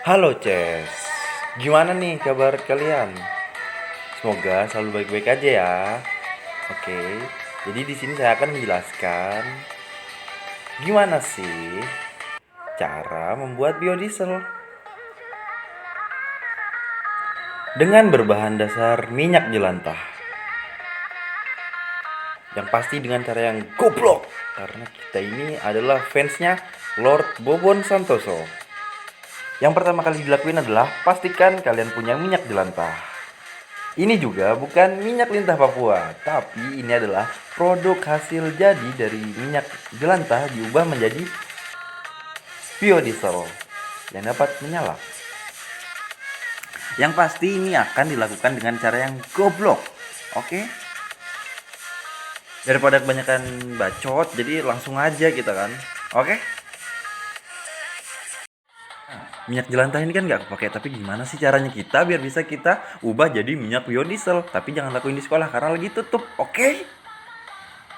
Halo Ces, gimana nih kabar kalian? Semoga selalu baik-baik aja ya. Oke, jadi di sini saya akan menjelaskan gimana sih cara membuat biodiesel dengan berbahan dasar minyak jelantah. Yang pasti dengan cara yang goblok, karena kita ini adalah fansnya Lord Bobon Santoso. Yang pertama kali dilakuin adalah pastikan kalian punya minyak jelantah. Ini juga bukan minyak lintah Papua, tapi ini adalah produk hasil jadi dari minyak jelantah diubah menjadi biodiesel yang dapat menyala. Yang pasti ini akan dilakukan dengan cara yang goblok, oke? Daripada kebanyakan bacot, jadi langsung aja kita kan, oke? Minyak jelantah ini kan nggak kepake, tapi gimana sih caranya kita biar bisa kita ubah jadi minyak biodiesel? Tapi jangan lakuin di sekolah karena lagi tutup, oke?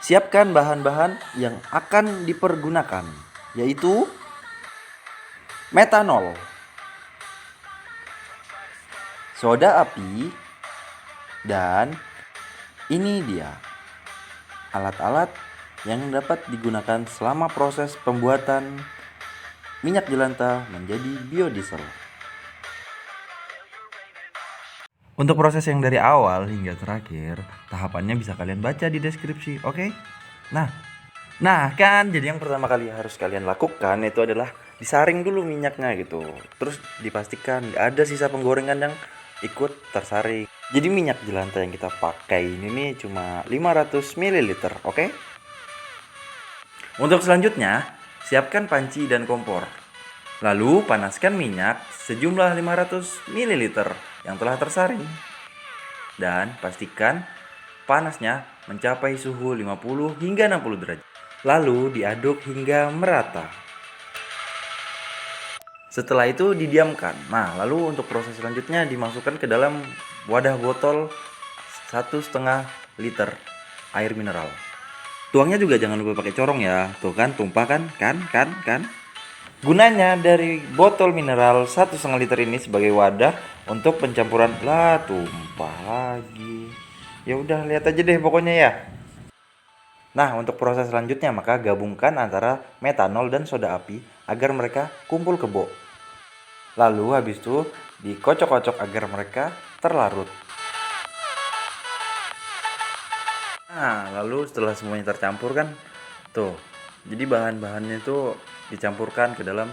Siapkan bahan-bahan yang akan dipergunakan, yaitu metanol, soda api, dan ini dia alat-alat yang dapat digunakan selama proses pembuatan minyak jelantah menjadi biodiesel. Untuk proses yang dari awal hingga terakhir, tahapannya bisa kalian baca di deskripsi, oke? Nah kan, jadi yang pertama kali harus kalian lakukan itu adalah disaring dulu minyaknya gitu. Terus dipastikan nggak ada sisa penggorengan yang ikut tersaring. Jadi minyak jelantah yang kita pakai ini nih cuma 500 ml, oke? Untuk selanjutnya, siapkan panci dan kompor. Lalu panaskan minyak sejumlah 500 ml yang telah tersaring. Dan pastikan panasnya mencapai suhu 50 hingga 60 derajat. Lalu diaduk hingga merata. Setelah itu didiamkan. Nah, lalu untuk proses selanjutnya dimasukkan ke dalam wadah botol 1,5 liter air mineral. Tuangnya juga jangan lupa pakai corong ya. Tuh kan, tumpah kan. Gunanya dari botol mineral 1,5 liter ini sebagai wadah untuk pencampuran. Lah, tumpah lagi. Ya udah, lihat aja deh pokoknya ya. Nah, untuk proses selanjutnya maka gabungkan antara metanol dan soda api agar mereka kumpul kebo. Lalu habis itu dikocok-kocok agar mereka terlarut. Nah, lalu setelah semuanya tercampur kan, tuh, jadi bahan-bahannya itu dicampurkan ke dalam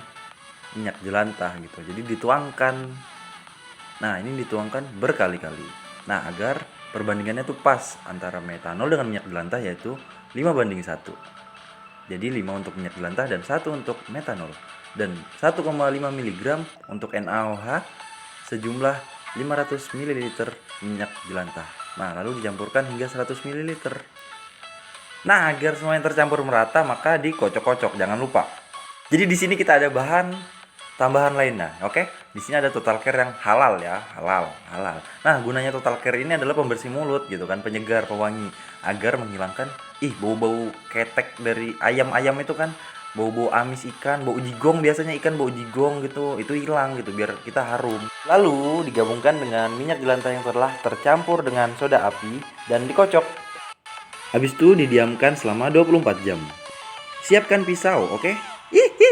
minyak jelantah gitu. Jadi dituangkan. Nah, ini dituangkan berkali-kali. Nah, agar perbandingannya tuh pas antara metanol dengan minyak jelantah yaitu 5:1. Jadi 5 untuk minyak jelantah dan 1 untuk metanol. Dan 1,5 mg untuk NaOH sejumlah 500 ml minyak jelantah. Nah, lalu dicampurkan hingga 100 ml. Nah, agar semuanya tercampur merata maka dikocok-kocok, jangan lupa. Jadi di sini kita ada bahan tambahan lainnya, oke? Di sini ada Total Care yang halal ya, halal. Nah, gunanya Total Care ini adalah pembersih mulut gitu kan, penyegar, pewangi, agar menghilangkan bau-bau ketek dari ayam-ayam itu kan, bau-bau amis ikan, bau jigong biasanya ikan bau jigong gitu, itu hilang gitu biar kita harum. Lalu digabungkan dengan minyak jelantah yang telah tercampur dengan soda api dan dikocok. Habis itu didiamkan selama 24 jam. Siapkan pisau, oke?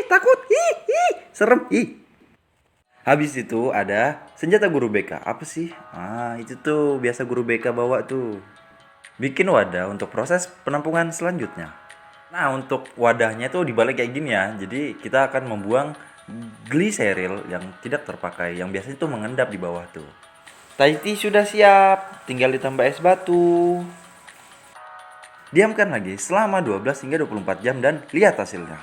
Takut. Serem. Habis itu ada senjata guru BK. Apa sih? Itu tuh biasa guru BK bawa tuh. Bikin wadah untuk proses penampungan selanjutnya. Nah, untuk wadahnya tuh dibalik kayak gini ya. Jadi kita akan membuang gliseril yang tidak terpakai, yang biasanya tuh mengendap di bawah tuh. Taiti sudah siap, tinggal ditambah es batu. Diamkan lagi selama 12 hingga 24 jam dan lihat hasilnya.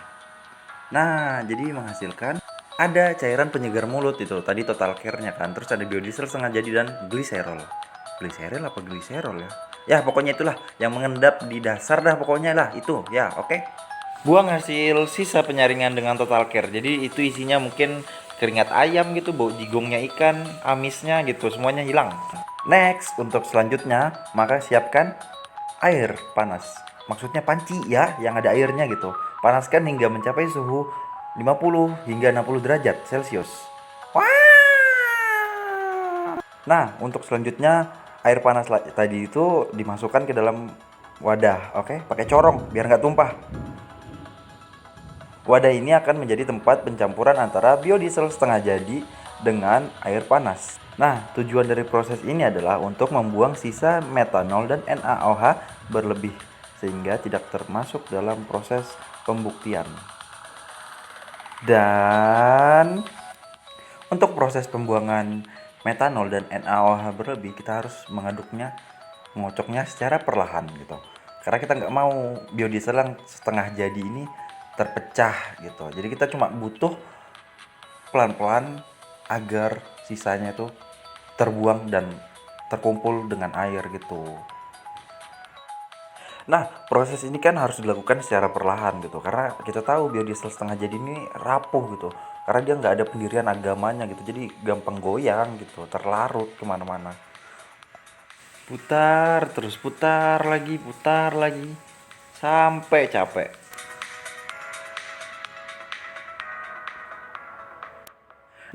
Nah, jadi menghasilkan ada cairan penyegar mulut itu. Tadi Total Care-nya kan. Terus ada biodiesel setengah jadi dan gliserol. Gliserol apa gliserol ya? Ya, pokoknya itulah yang mengendap di dasar dah pokoknya lah itu. Ya, oke. Buang hasil sisa penyaringan dengan Total Care. Jadi itu isinya mungkin keringat ayam gitu, bau jigongnya ikan, amisnya gitu, semuanya hilang. Next, untuk selanjutnya, maka siapkan air panas. Maksudnya panci ya, yang ada airnya gitu. Panaskan hingga mencapai suhu 50 hingga 60 derajat Celcius. Nah, untuk selanjutnya air panas tadi itu dimasukkan ke dalam wadah, oke? Pakai corong biar nggak tumpah. Wadah ini akan menjadi tempat pencampuran antara biodiesel setengah jadi dengan air panas. Nah, tujuan dari proses ini adalah untuk membuang sisa metanol dan NaOH berlebih sehingga tidak termasuk dalam proses pembuktian. Dan untuk proses pembuangan metanol dan NaOH berlebih, kita harus mengocoknya secara perlahan gitu. Karena kita nggak mau biodiesel yang setengah jadi ini terpecah gitu. Jadi kita cuma butuh pelan-pelan agar sisanya itu terbuang dan terkumpul dengan air gitu. Nah, proses ini kan harus dilakukan secara perlahan gitu, karena kita tahu biodiesel setengah jadi ini rapuh gitu, karena dia nggak ada pendirian agamanya gitu, jadi gampang goyang gitu, terlarut kemana-mana. Putar lagi, sampai capek.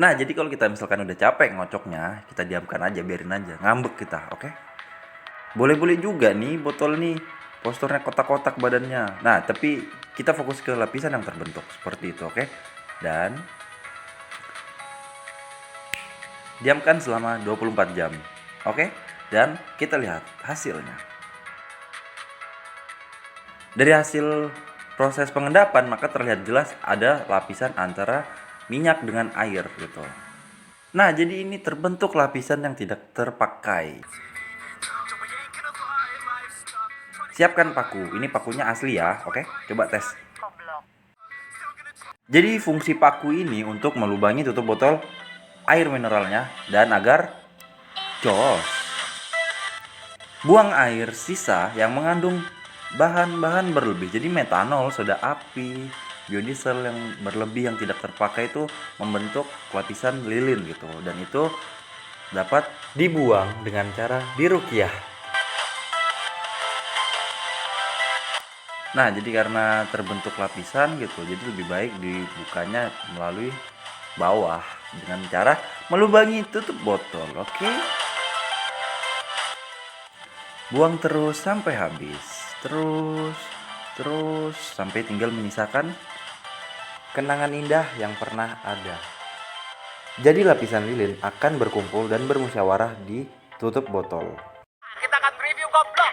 Nah, jadi kalau kita misalkan udah capek ngocoknya, kita diamkan aja, biarin aja, ngambek kita, oke? Boleh-boleh juga nih botol nih, posturnya kotak-kotak badannya. Nah, tapi kita fokus ke lapisan yang terbentuk, seperti itu, oke? Dan diamkan selama 24 jam, oke? Dan kita lihat hasilnya. Dari hasil proses pengendapan, maka terlihat jelas ada lapisan antara minyak dengan air gitu. Nah, jadi ini terbentuk lapisan yang tidak terpakai. Siapkan paku. Ini pakunya asli ya, oke? Coba tes. Jadi fungsi paku ini untuk melubangi tutup botol air mineralnya dan agar jos. Buang air sisa yang mengandung bahan-bahan berlebih. Jadi metanol, soda api, biodiesel yang berlebih yang tidak terpakai itu membentuk lapisan lilin gitu, dan itu dapat dibuang dengan cara diruqyah. Nah, jadi karena terbentuk lapisan gitu, jadi lebih baik dibukanya melalui bawah dengan cara melubangi tutup botol, oke? Buang terus sampai habis. Terus sampai tinggal menyisakan kenangan indah yang pernah ada. Jadi lapisan lilin akan berkumpul dan bermusyawarah di tutup botol. Kita akan review goblok.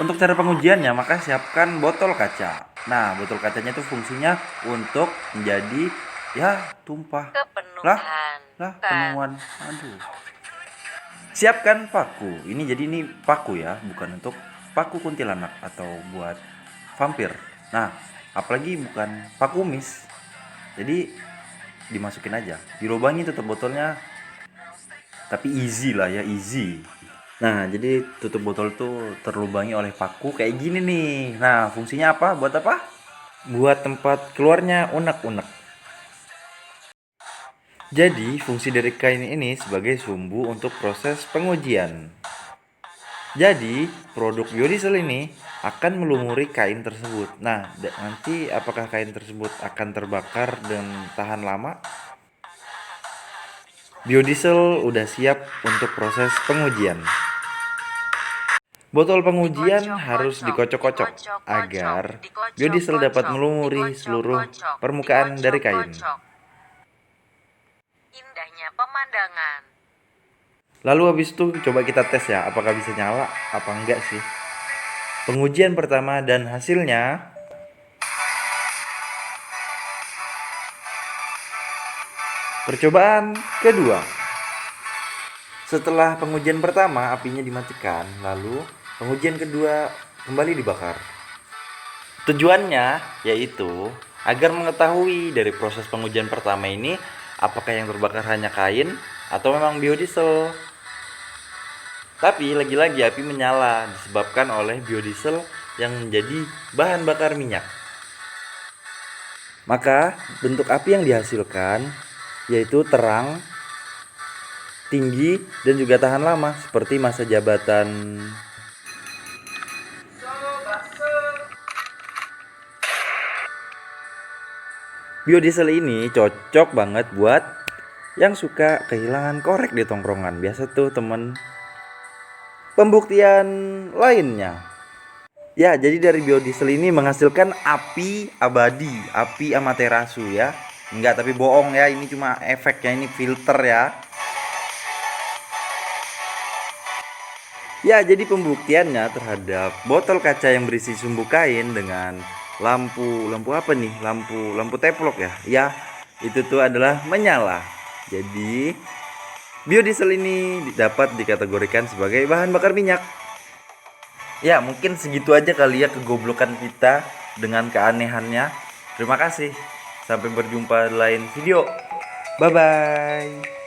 Untuk cara pengujiannya, maka siapkan botol kaca. Nah, botol kacanya itu fungsinya untuk menjadi tumpah. Penemuan. Aduh. Siapkan paku. Ini paku ya, bukan untuk paku kuntilanak atau buat vampir. Nah, apalagi bukan paku kumis. Jadi dimasukin aja, dilubangi tutup botolnya, tapi easy lah ya, easy. Nah, jadi tutup botol tuh terlubangi oleh paku kayak gini nih. Nah, fungsinya apa? Buat apa? Buat tempat keluarnya unek-unek. Jadi, fungsi dari kain ini sebagai sumbu untuk proses pengujian. Jadi, produk biodiesel ini akan melumuri kain tersebut. Nah, nanti apakah kain tersebut akan terbakar dan tahan lama? Biodiesel udah siap untuk proses pengujian. Botol pengujian harus dikocok-kocok agar biodiesel dapat melumuri seluruh permukaan dari kain. Indahnya pemandangan. Lalu habis itu coba kita tes ya, apakah bisa nyala apa enggak sih. Pengujian pertama dan hasilnya percobaan kedua. Setelah pengujian pertama apinya dimatikan, lalu pengujian kedua kembali dibakar. Tujuannya yaitu agar mengetahui dari proses pengujian pertama ini apakah yang terbakar hanya kain atau memang biodiesel. Tapi lagi-lagi api menyala disebabkan oleh biodiesel yang menjadi bahan bakar minyak. Maka bentuk api yang dihasilkan yaitu terang, tinggi, dan juga tahan lama seperti masa jabatan. Biodiesel ini cocok banget buat yang suka kehilangan korek di tongkrongan. Biasa tuh temen. Pembuktian lainnya. Ya, jadi dari biodiesel ini menghasilkan api abadi, api amaterasu ya. Enggak, tapi bohong ya, ini cuma efeknya, ini filter ya. Ya, jadi pembuktiannya terhadap botol kaca yang berisi sumbu kain dengan lampu apa nih? Lampu teplok ya. Ya, itu tuh adalah menyala. Jadi, biodiesel ini dapat dikategorikan sebagai bahan bakar minyak. Ya, mungkin segitu aja kali ya kegoblokan kita dengan keanehannya. Terima kasih. Sampai berjumpa di lain video. Bye bye.